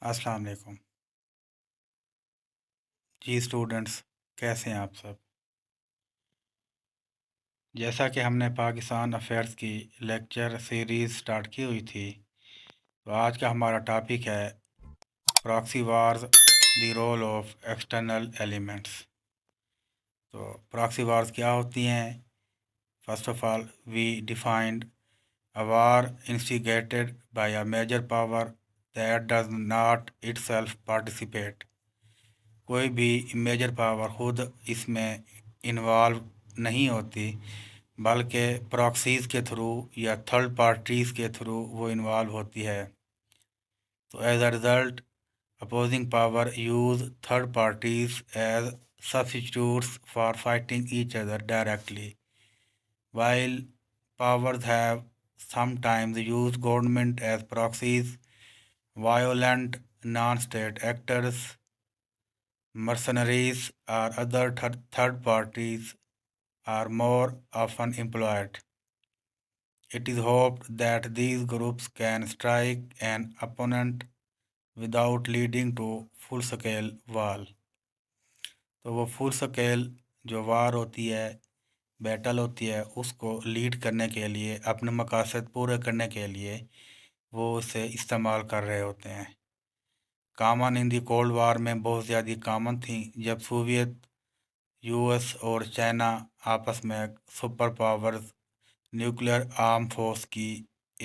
अस्सलाम वालेकुम। जी स्टूडेंट्स, कैसे हैं आप सब? जैसा कि हमने पाकिस्तान अफेयर्स की लेक्चर सीरीज़ स्टार्ट की हुई थी, तो आज का हमारा टॉपिक है proxy wars, the role of external elements. तो प्रॉक्सी वार्स क्या होती हैं? First of all, we defined a war instigated by a major power that does not itself participate। कोई भी मेजर पावर खुद इसमें इन्वॉल्व नहीं होती, बल्कि प्रॉक्सीज़ के थ्रू या थर्ड पार्टीज़ के थ्रू वो इन्वॉल्व होती है। तो as a result, opposing power use third parties as substitutes for fighting each other directly, while powers have sometimes used government as proxies. Violent non-state actors, mercenaries, or other third parties are more often employed. It is hoped that these groups can strike an opponent without leading to full-scale war। तो वो full scale जो वार होती है, battle होती है, उसको lead करने के लिए, अपने मकासद पूरे करने के लिए वो इसे इस्तेमाल कर रहे होते हैं। कामन इन दी कोल्ड वार में बहुत ज़्यादा कामन थी जब सोवियत, यूएस और चाइना आपस में super powers nuclear arm force की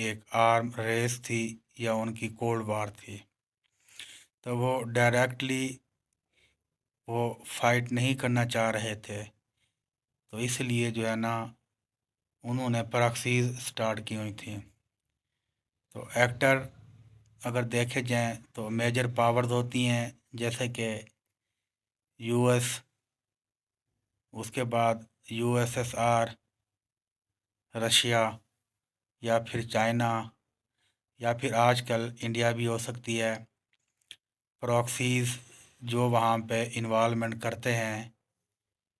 एक आर्म रेस थी या उनकी कोल्ड वार थी। तो वो डायरेक्टली वो फाइट नहीं करना चाह रहे थे, तो इसलिए जो है ना, उन्होंने प्रॉक्सीज स्टार्ट की हुई थी। तो एक्टर अगर देखे जाएं तो मेजर पावर्स होती हैं, जैसे कि यूएस, उसके बाद यूएसएसआर, रशिया, या फिर चाइना, या फिर आजकल इंडिया भी हो सकती है। प्रॉक्सीज़ जो वहाँ पे इन्वॉल्वमेंट करते हैं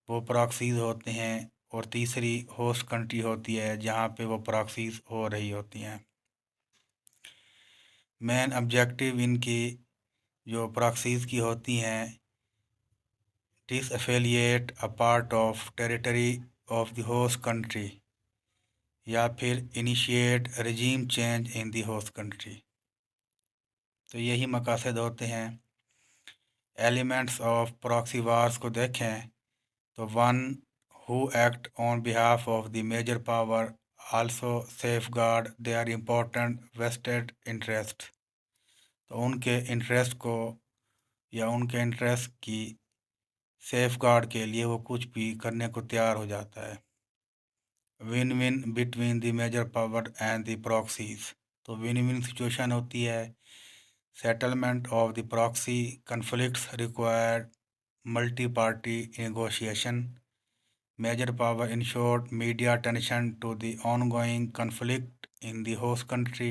वो प्रॉक्सीज़ होते हैं, और तीसरी होस्ट कंट्री होती है जहाँ पे वो प्रॉक्सीज़ हो रही होती हैं। मेन ऑब्जेक्टिव इनकी जो प्रॉक्सीज़ की होती हैं, disaffiliate a part of territory of the host country, या फिर initiate regime change in the host country. तो यही मकासद होते हैं। एलिमेंट्स ऑफ प्रॉक्सी वार्स को देखें तो one who act on behalf of the major power also safeguard there important vested interest. तो उनके इंटरेस्ट को या उनके इंटरेस्ट की सेफ गार्ड के लिए वो कुछ भी करने को तैयार हो जाता है। Win win between the major power and the proxies. तो विन विन सिचुएशन होती है। Settlement of the proxy conflicts required multi-party negotiation. Major power ensured media attention to the ongoing conflict in the host country.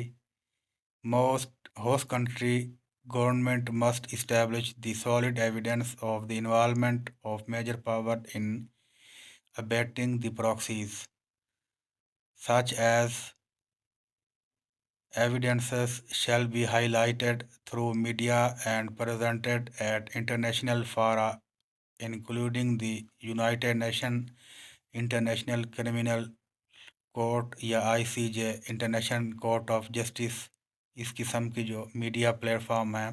Most host country government must establish the solid evidence of the involvement of major power in abating the proxies, such as evidences shall be highlighted through media and presented at international fora, including the United Nations international criminal court या ICJ, international court of justice. इस किस्म की जो media platform है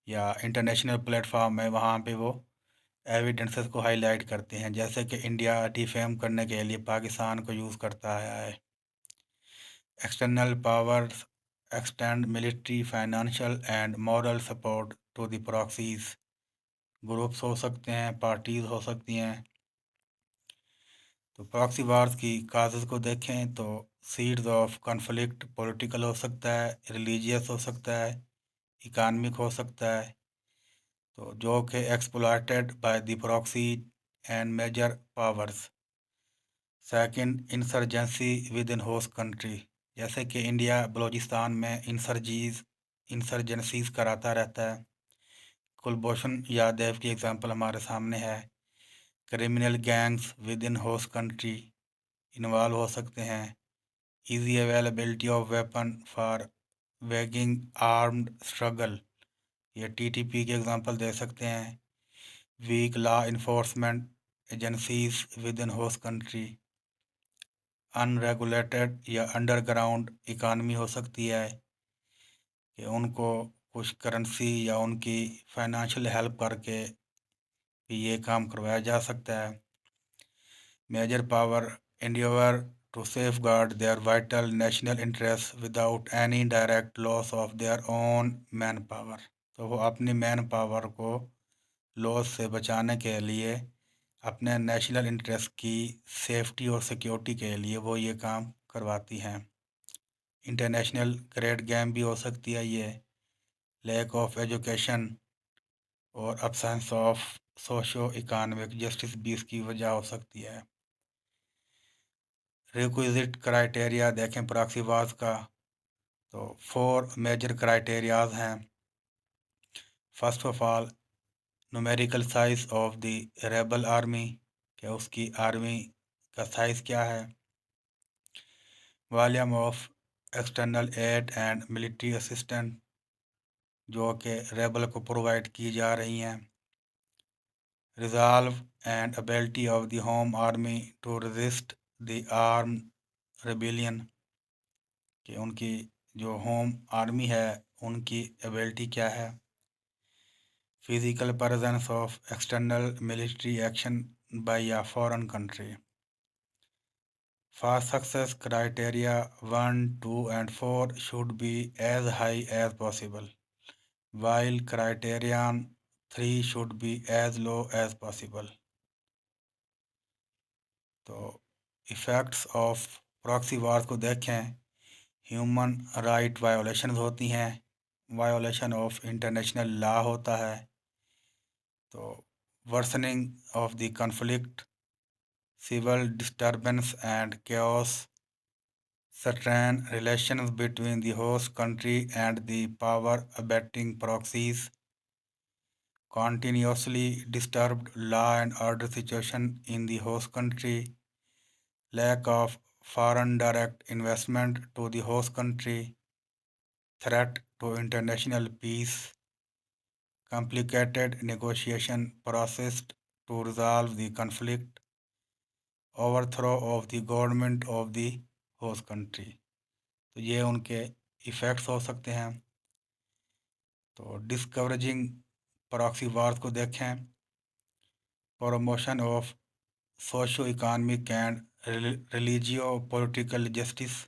या international platform है, वहाँ पे वो एविडेंसेस को हाईलाइट करते हैं, जैसे कि इंडिया डिफेम करने के लिए पाकिस्तान को यूज़ करता है। External powers extend military, financial and moral support to the proxies. Groups हो सकते हैं, पार्टीज हो सकती हैं। तो प्रॉक्सी वार्स की काजेज़ को देखें तो सीड्स ऑफ कॉन्फ्लिक्ट पॉलिटिकल हो सकता है, रिलीजियस हो सकता है, इकानमिक हो सकता है। तो जो कि exploited by the proxy and major powers. Second, insurgency within host country, जैसे कि इंडिया बलोचिस्तान में इंसर्जेंसीज कराता रहता है। कुलभूषण यादव की एग्जांपल हमारे सामने है। Criminal gangs with in host country involve हो सकते हैं। easy availability of weapon for waging armed struggle, ये TTP के एग्जांपल दे सकते हैं, weak law enforcement agencies within host country, unregulated या अंडरग्राउंड इकानमी हो सकती है कि उनको कुछ करेंसी या उनकी फाइनेंशियल हेल्प करके भी ये काम करवाया जा सकता है। Major power endeavor to safeguard their vital national interests without any direct loss of their own manpower। तो वो अपनी मैन पावर को लॉस से बचाने के लिए अपने नेशनल इंटरेस्ट की सेफ्टी और सिक्योरिटी के लिए वो ये काम करवाती हैं। इंटरनेशनल ग्रेड गेम भी हो सकती है ये, लैक ऑफ एजुकेशन और absence of socio economic justice भी इसकी वजह हो सकती है। रिक्विजिट क्राइटेरिया देखें प्रॉक्सीवाज का, तो 4 मेजर क्राइटेरियाज हैं। First of all, numerical size of the rebel army, क्या उसकी आर्मी का साइज़ क्या है। Volume of external aid and military assistant जो कि रेबल को प्रोवाइड की जा रही हैं। Resolve and ability of the home army to resist the arm rebellion, कि उनकी जो होम आर्मी है उनकी एबिलिटी क्या है। Physical presence of external military action by a foreign country. For success, criteria 1, 2 and 4 should be as high as possible, while criterion 3 should be as low as possible। तो effects of proxy wars को देखें, human right violations होती हैं, violation of international law होता है, तो worsening of the conflict, civil disturbance and chaos, strain relations between the host country and the power abetting proxies, continuously disturbed law and order situation in the host country, lack of foreign direct investment to the host country, threat to international peace, complicated negotiation process to resolve the conflict, overthrow of the government of the host country। तो ये उनके effects हो सकते हैं। तो डिस्कवरेजिंग proxy wars को देखें, promotion of socio economic and religio political justice,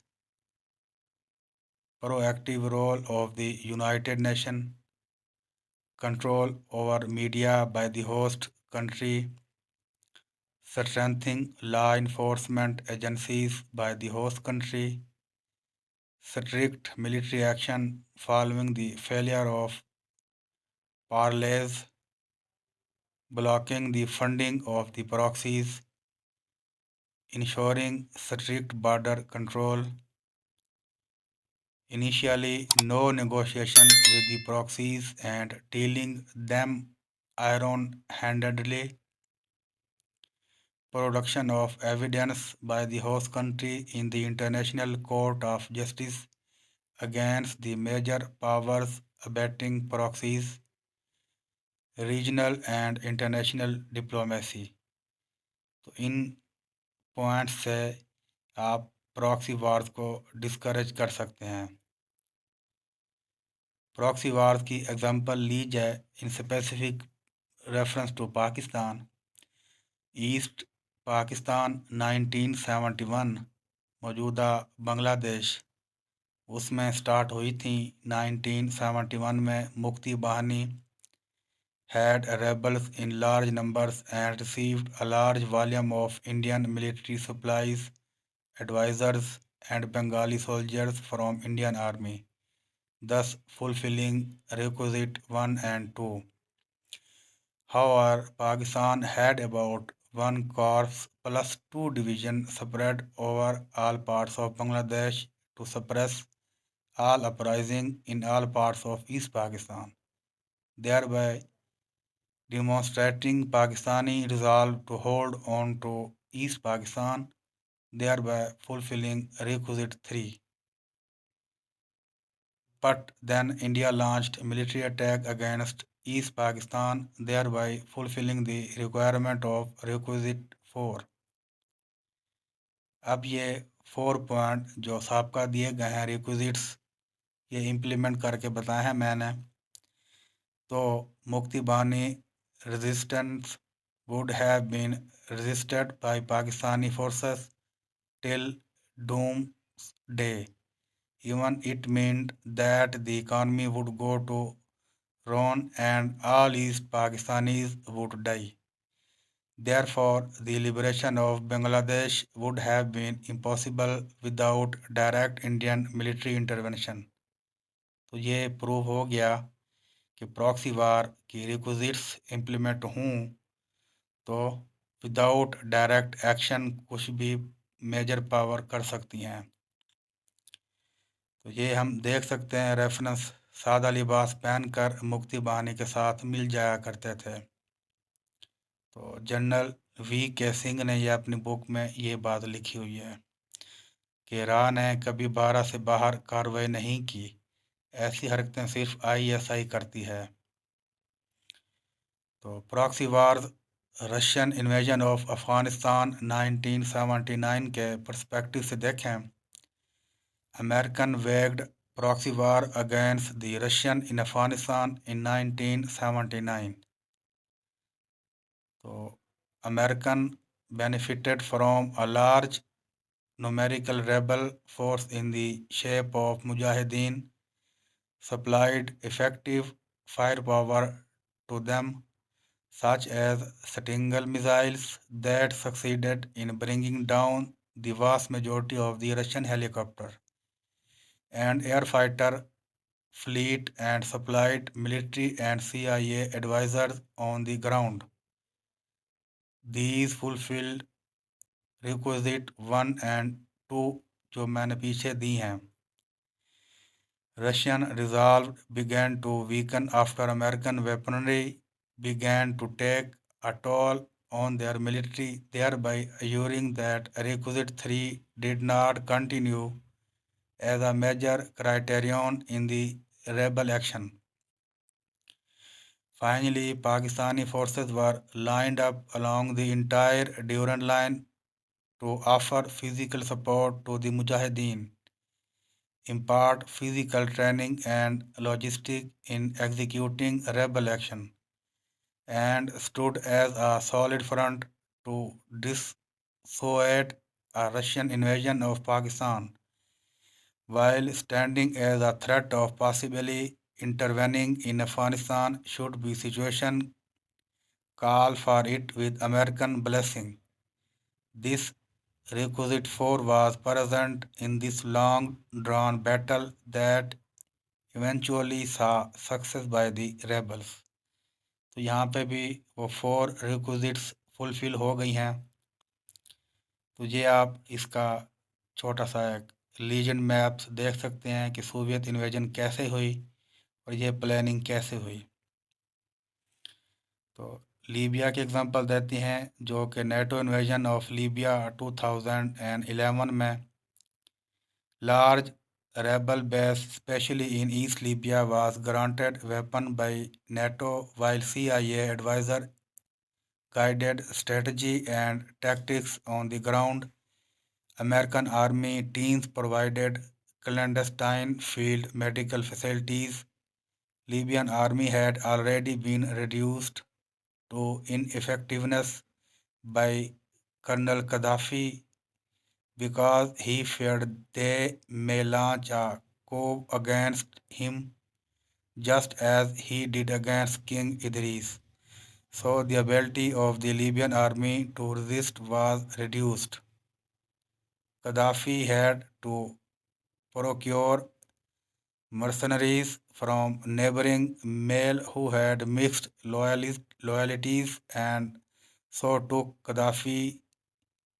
proactive role of the united nation, control over media by the host country, strengthening law enforcement agencies by the host country, strict military action following the failure of parleys, blocking the funding of the proxies, ensuring strict border control, initially no negotiation with the proxies and dealing them iron-handedly, production of evidence by the host country in the International Court of Justice against the major powers abetting proxies, regional and international diplomacy। तो इन points से आप proxy wars को discourage कर सकते हैं। Proxy wars की example ली जाए in specific reference to Pakistan, east Pakistan 1971 मौजूदा बांग्लादेश, उसमें स्टार्ट हुई थी 1971 में। मुक्ति बाहिनी had rebels in large numbers and received a large volume of Indian military supplies, advisors and Bengali soldiers from Indian Army, thus fulfilling requisite 1 and 2। However, Pakistan had about 1 corps plus 2 divisions spread over all parts of Bangladesh to suppress all uprising in all parts of East Pakistan, thereby demonstrating Pakistani resolve to hold on to East Pakistan, thereby fulfilling requisite 3। But then India launched military attack against East Pakistan, thereby fulfilling the requirement of Requisite 4. अब ये 4 point जो सबका दिए गए हैं requisites ये implement करके बताए हैं मैंने। तो मुक्ति बानी resistance would have been resisted by Pakistani forces till doomsday. Even it meant that the economy would go to ruin and all East Pakistanis would die. Therefore, the liberation of Bangladesh would have been impossible without direct Indian military intervention. तो ये prove हो गया कि proxy वार की requisites implement हों तो without direct action कुछ भी मेजर पावर कर सकती हैं। तो ये हम देख सकते हैं रेफरेंस सादा लिबास पहनकर मुक्ति बानी के साथ मिल जाया करते थे। तो जनरल वी के सिंह ने यह अपनी बुक में ये बात लिखी हुई है कि राह ने कभी बारह से बाहर कार्रवाई नहीं की, ऐसी हरकतें सिर्फ आईएसआई करती है। तो proxy war Russian invasion of Afghanistan 1979 के पर्सपेक्टिव से देखें। American waged proxy war against the Russian in Afghanistan in 1979. So, American benefited from a large numerical rebel force in the shape of Mujahideen, supplied effective firepower to them, such as Stinger missiles that succeeded in bringing down the vast majority of the Russian helicopter and air fighter fleet and supplied military and CIA advisors on the ground. These fulfilled requisite 1 and 2 जो मैंने पीछे दी हैं. Russian resolve began to weaken after American weaponry began to take a toll on their military, thereby assuring that requisite 3 did not continue as a major criterion in the rebel action. Finally, Pakistani forces were lined up along the entire Durand Line to offer physical support to the Mujahideen, impart physical training and logistics in executing rebel action, and stood as a solid front to dissuade a Russian invasion of Pakistan, while standing as a threat of possibly intervening in Afghanistan should the situation call for it with American blessing. This requisite 4 was present in this long-drawn battle that eventually saw success by the rebels. तो यहाँ पे भी वो 4 requisites fulfil हो गई हैं। तो ये आप इसका छोटा सा एक लीजेंड मैप्स देख सकते हैं कि सोवियत इन्वेजन कैसे हुई और ये प्लानिंग कैसे हुई। तो लीबिया की एग्जांपल देती हैं जो कि नेटो इन्वेजन ऑफ लीबिया 2011 में large rebel base specially in east Libya was granted weapon by NATO while CIA advisor guided strategy and tactics on the ground. American Army teams provided clandestine field medical facilities. Libyan army had already been reduced to ineffectiveness by Colonel Gaddafi because he feared they may launch a coup against him just as he did against King Idris. So the ability of the Libyan army to resist was reduced. Gaddafi had to procure mercenaries from neighboring male who had mixed loyalties and so took Gaddafi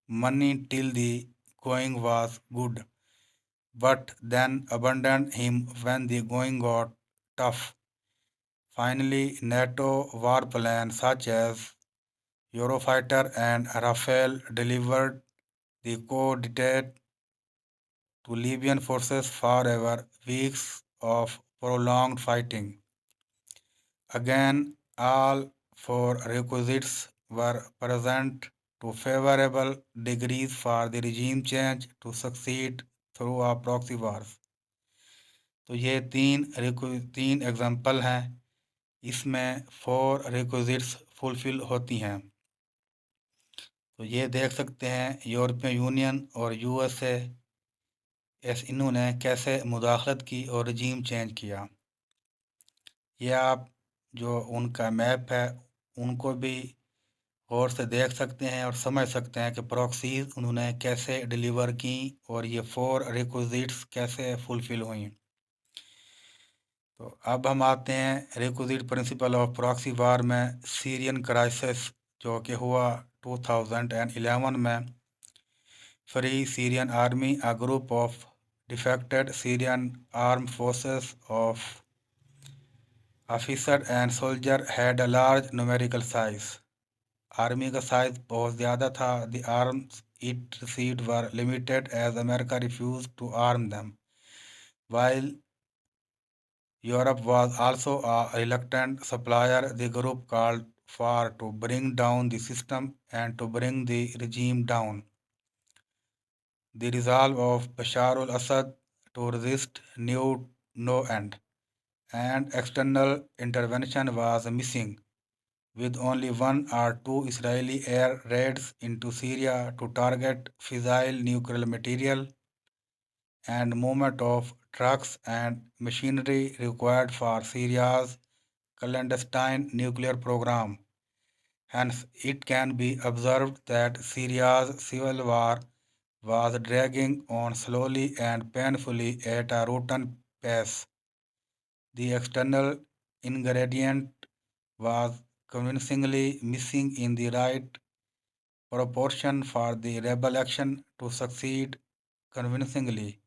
money till the going was good, but then abandoned him when the going got tough. Finally, NATO war plans such as Eurofighter and Rafale delivered the co-dictate to Libyan forces for over weeks of prolonged fighting. Again, all four requisites were present to favorable degrees for the regime change to succeed through a proxy wars. तो ये तीन example हैं, इसमें 4 requisites fulfil होती हैं। तो ये देख सकते हैं यूरोपियन यूनियन और यूएसए इन्होंने कैसे मुदाखलत की और रजीम चेंज किया। ये आप जो उनका मैप है उनको भी गौर से देख सकते हैं और समझ सकते हैं कि प्रॉक्सीज उन्होंने कैसे डिलीवर की और ये 4 रिक्विजिट्स कैसे फुलफिल हुई। तो अब हम आते हैं रिक्विजिट प्रिंसिपल ऑफ प्रॉक्सी वार में सीरियन क्राइसिस जो कि हुआ 2011 में। Free Syrian army, a group of defected Syrian armed forces of officer and soldier had a large numerical size. Army का साइज बहुत ज़्यादा था। The arms it received were limited as America refused to arm them. While Europe was also a reluctant supplier, the group called for to bring down the system and to bring the regime down. The resolve of Bashar al-Assad to resist knew no end, and external intervention was missing, with only 1 or 2 Israeli air raids into Syria to target fissile nuclear material and movement of trucks and machinery required for Syria's clandestine nuclear program. Hence, it can be observed that Syria's civil war was dragging on slowly and painfully at a rotten pace. The external ingredient was convincingly missing in the right proportion for the rebel action to succeed convincingly.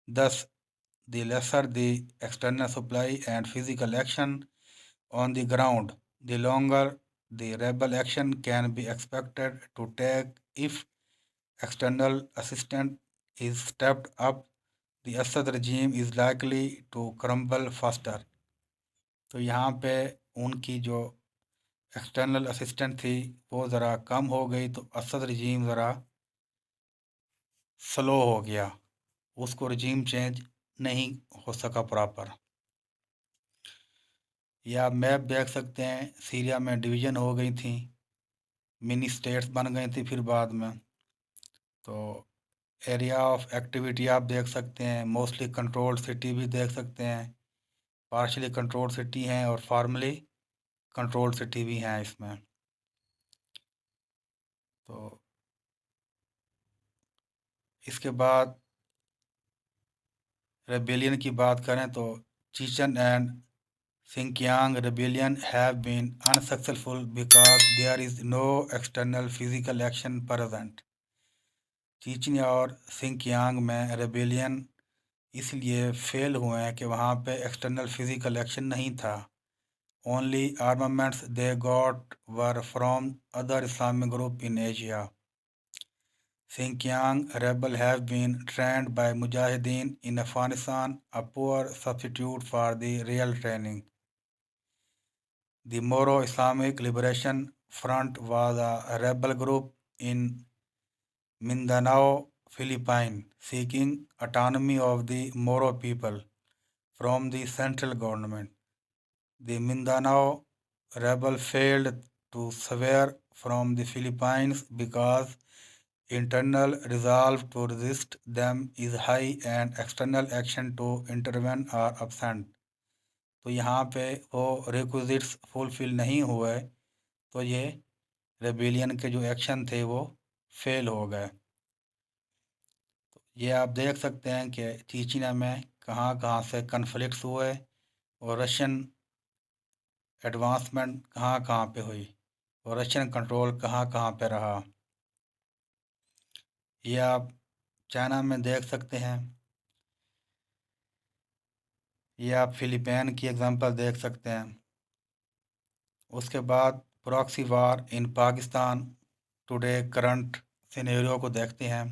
Thus, the lesser the external supply and physical action on the ground, the longer the rebel action can be expected to take. If external assistance is stepped up, the Assad regime is likely to crumble faster. तो यहाँ पे उनकी जो external assistant थी वो ज़रा कम हो गई तो असद रजीम ज़रा स्लो हो गया, उसको रजीम चेंज नहीं हो सका प्रॉपर। या आप मैप देख सकते हैं, सीरिया में डिवीज़न हो गई थी, मिनी स्टेट्स बन गई थी फिर बाद में। तो एरिया ऑफ एक्टिविटी आप देख सकते हैं, मोस्टली कंट्रोल्ड सिटी भी देख सकते हैं, पार्शली कंट्रोल्ड सिटी हैं और फॉर्मली कंट्रोल्ड सिटी भी हैं इसमें। तो इसके बाद रेबेलियन की बात करें तो Chechen and Xinjiang rebellion have been unsuccessful because there is no external physical action present. Chechen और सिंकियांग में रेबेलियन इसलिए फेल हुए हैं कि वहाँ पे एक्सटर्नल फिजिकल एक्शन नहीं था। Only armaments they got were from other Islamic group in Asia. Xinjiang rebel have been trained by Mujahideen in Afghanistan, a poor substitute for the real training. The Moro Islamic Liberation Front was a rebel group in Mindanao, Philippines, seeking autonomy of the Moro people from the central government. The Mindanao rebel failed to swear from the Philippines because internal resolve to resist them is high and external action to intervene are absent. तो यहाँ पे वो requisites fulfil नहीं हुए तो ये rebellion के जो एक्शन थे वो फेल हो गए। तो ये आप देख सकते हैं कि चीचिना में कहाँ कहाँ से कन्फ्लिक्ट्स हुए और रशियन एडवांसमेंट कहाँ कहाँ पे हुई और रशियन कंट्रोल कहाँ कहाँ पे रहा। ये आप चाइना में देख सकते हैं, ये आप फिलीपीन की एग्जांपल देख सकते हैं। उसके बाद प्रॉक्सी वार इन पाकिस्तान टुडे करंट सिनेरियो को देखते हैं।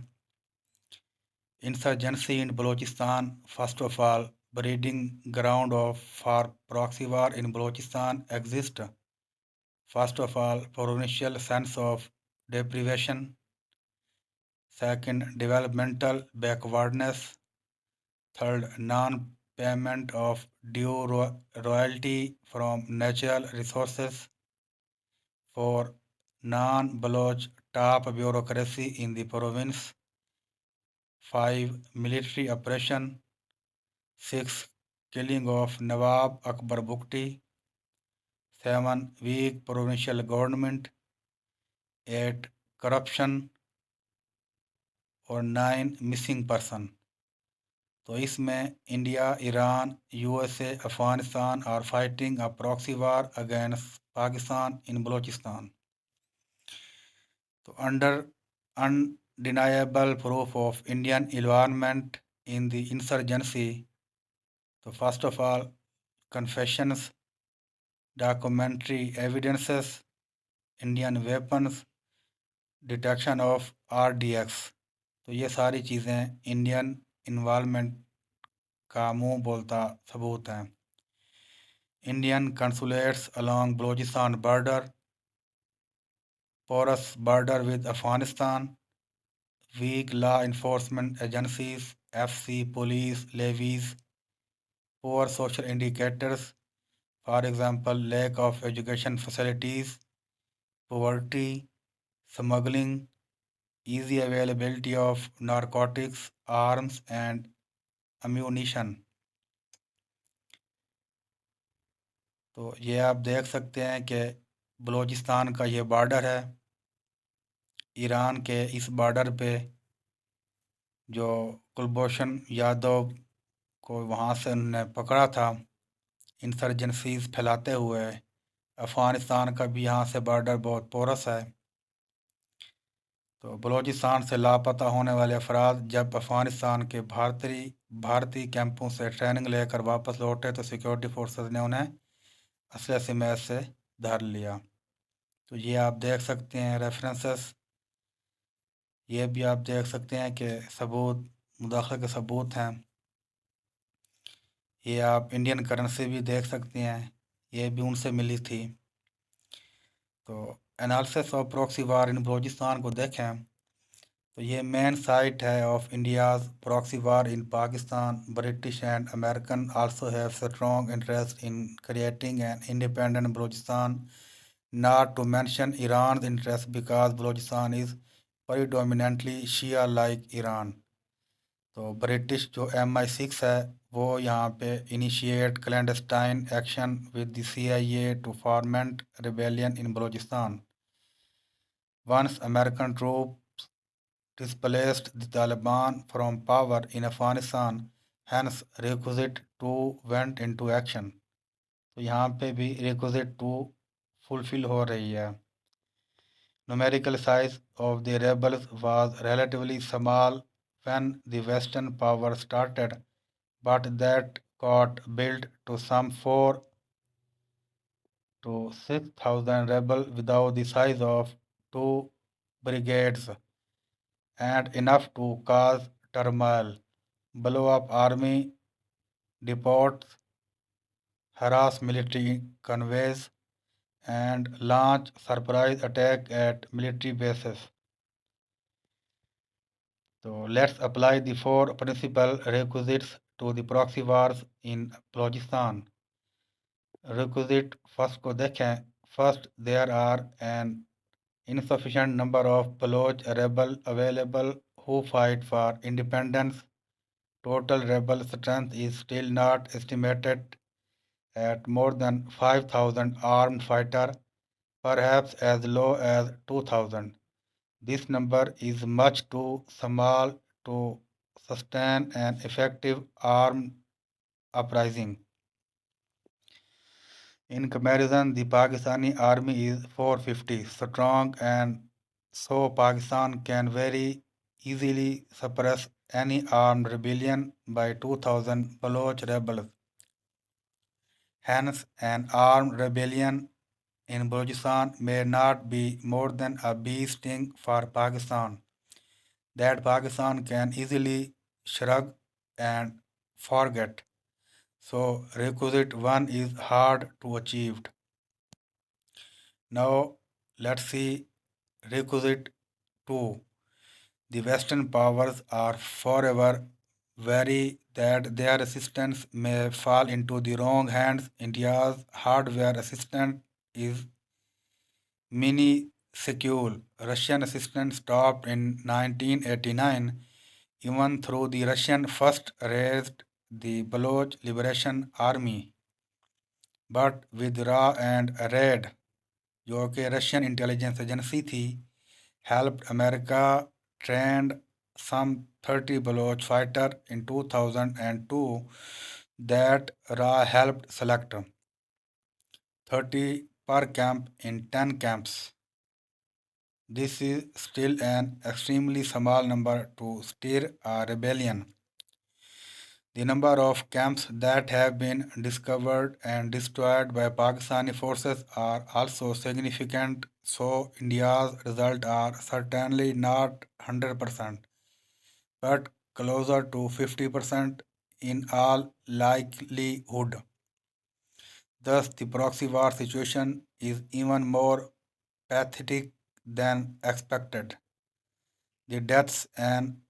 Insurgency in Balochistan, first of all breeding ground for proxy war in Balochistan exist. First of all, provincial sense of deprivation. Second, developmental backwardness. Third, non-payment of due royalty from natural resources. Four, non-Baloch top bureaucracy in the province. Five, military oppression. Six, killing of Nawab Akbar Bukti. Seven, weak provincial government. Eight, corruption. और 9 missing person. तो इसमें India, Iran, USA, Afghanistan are fighting a proxy war against Pakistan in Balochistan. तो under undeniable proof of Indian involvement in the insurgency, तो first of all confessions, documentary evidences, Indian weapons, detection of RDX. तो ये सारी चीज़ें Indian involvement का मुंह बोलता सबूत हैं। Indian consulates along Balochistan border, porous border with Afghanistan, weak law enforcement agencies, FC, police, levies, poor social indicators, for example, lack of education facilities, poverty, smuggling, easy availability of narcotics, arms and ammunition। तो ये आप देख सकते हैं कि बलूचिस्तान का ये border है। ईरान के इस बॉर्डर पे जो कुलभूषण यादव को वहाँ से उन्होंने पकड़ा था इंसर्जेंसीज फैलाते हुए, अफ़गानिस्तान का भी यहाँ से बॉर्डर बहुत पोरस है। तो बलूचिस्तान से लापता होने वाले अफराद जब अफ़गानिस्तान के भारतीय कैंपों से ट्रेनिंग लेकर वापस लौटे तो सिक्योरिटी फोर्सेस ने उन्हें असले समेत से धर लिया। तो ये आप देख सकते हैं रेफरेंसेस, ये भी आप देख सकते हैं कि सबूत, मुदाखले के सबूत हैं। ये आप इंडियन करेंसी भी देख सकते हैं, ये भी उनसे मिली थी। तो एनालिसिस ऑफ प्रॉक्सी वार इन बलूचिस्तान को देखें तो ये मेन साइट है of India's proxy war in Pakistan. British and American also have strong interest in creating an independent Balochistan, not to mention Iran's interest because Balochistan is predominantly Shia like Iran। तो British जो MI6 है वो यहाँ पे initiate clandestine action with the CIA to foment rebellion in Balochistan. Once American troops displaced the Taliban from power in Afghanistan, hence requisite 2 went into action। तो यहाँ पे भी requisite 2 फुलफिल हो रही है। Numerical size of the rebels was relatively small when the Western power started, but that got built to some 4 to 6,000 rebels without the size of 2 brigades and enough to cause turmoil, blow up army depots, harass military convoys, and launch surprise attack at military bases। So let's apply the 4 principal requisites to the proxy wars in Balochistan। Requisite first को देखें। First, there are an insufficient number of Baloch rebels available who fight for independence। Total rebel strength is still not estimated at more than 5,000 armed fighters, perhaps as low as 2,000। This number is much too small to sustain an effective armed uprising। In comparison, the Pakistani army is 450 strong, and so Pakistan can very easily suppress any armed rebellion by 2,000 Baloch rebels। Hence, an armed rebellion in Balochistan may not be more than a bee sting for Pakistan that Pakistan can easily shrug and forget। So requisite 1 is hard to achieve. Now let's see requisite 2. The Western powers are forever wary that their assistance may fall into the wrong hands. India's hardware assistant is minuscule. Russian assistance stopped in 1989, even though the Russian first raised the Baloch Liberation Army. But with Ra and Raid, जो कि Russian intelligence agency थी, helped America trained some 30 Baloch fighter in 2002 that Ra helped select 30 per camp in 10 camps. This is still an extremely small number to stir a rebellion. The number of camps that have been discovered and destroyed by Pakistani forces are also significant, so India's results are certainly not 100%, but closer to 50% in all likelihood. Thus, the proxy war situation is even more pathetic than expected. The deaths and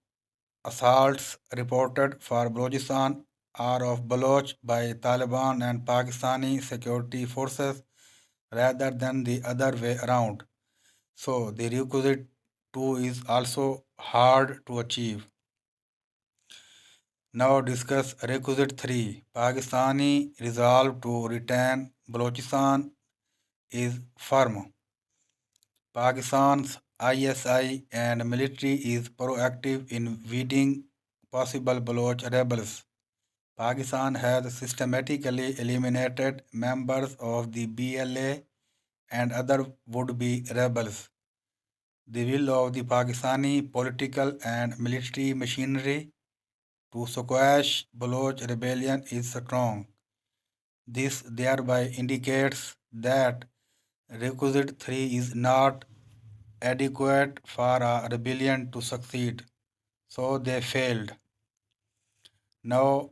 assaults reported for Balochistan are of Baloch by Taliban and Pakistani security forces rather than the other way around. So the requisite 2 is also hard to achieve. Now discuss requisite 3. Pakistani resolve to retain Balochistan is firm. Pakistan's ISI and military is proactive in weeding possible Baloch rebels. Pakistan has systematically eliminated members of the BLA and other would-be rebels. The will of the Pakistani political and military machinery to squash Baloch rebellion is strong. This thereby indicates that requisite 3 is not adequate for a rebellion to succeed, so they failed. Now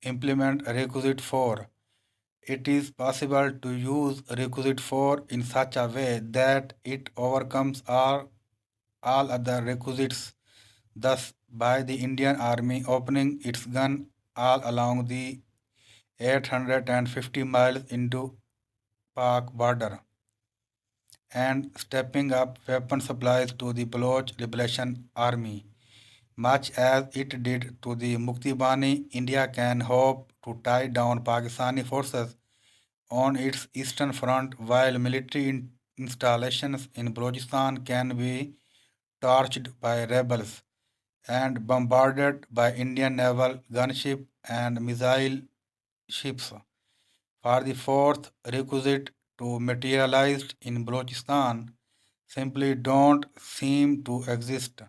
implement requisite 4. It is possible to use requisite 4 in such a way that it overcomes all other requisites. Thus, by the Indian Army opening its gun all along the 850 miles into Pak border and stepping up weapon supplies to the Baloch Liberation Army, much as it did to the Mukti Bani, India can hope to tie down Pakistani forces on its eastern front, while military installations in Balochistan can be torched by rebels and bombarded by Indian naval gunship and missile ships. For the fourth requisite to materialize in Balochistan simply don't seem to exist,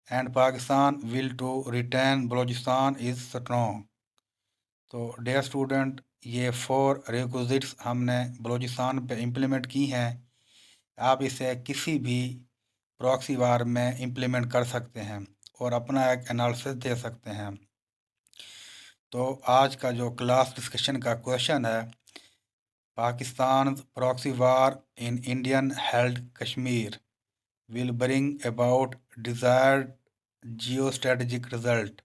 and Pakistan will to retain Balochistan is strong. तो dear student, ये 4 requisites हमने बलूचिस्तान पे implement की हैं. आप इसे किसी भी प्रॉक्सी वार में इम्प्लीमेंट कर सकते हैं और अपना एक एनालिसिस दे सकते हैं. तो आज का जो क्लास डिस्कशन का क्वेश्चन है, Pakistan proxy war in Indian held Kashmir will bring about desired Jio strategic result.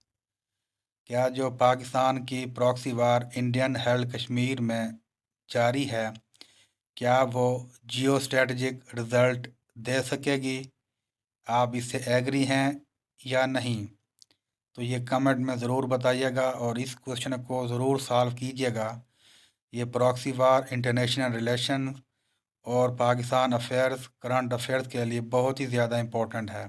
क्या जो पाकिस्तान की प्रॉक्सी वार इंडियन हेल्ड कश्मीर में जारी है, क्या वो जियो स्ट्रेटजिक रिजल्ट दे सकेगी? आप इससे एग्री हैं या नहीं? तो ये कमेंट में ज़रूर बताइएगा और इस क्वेश्चन को ज़रूर सॉल्व कीजिएगा. ये प्रॉक्सी वार इंटरनेशनल रिलेशन और पाकिस्तान अफेयर्स, करंट अफेयर्स के लिए बहुत ही ज़्यादा इम्पोर्टेंट है.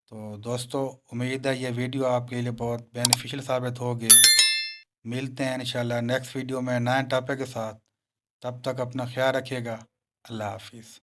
तो दोस्तों, उम्मीद है ये वीडियो आपके लिए बहुत बेनिफिशियल साबित होगी. मिलते हैं इंशाल्लाह नेक्स्ट वीडियो में नए टॉपिक के साथ. तब तक अपना ख्याल रखिएगा. अल्लाह हाफिज़.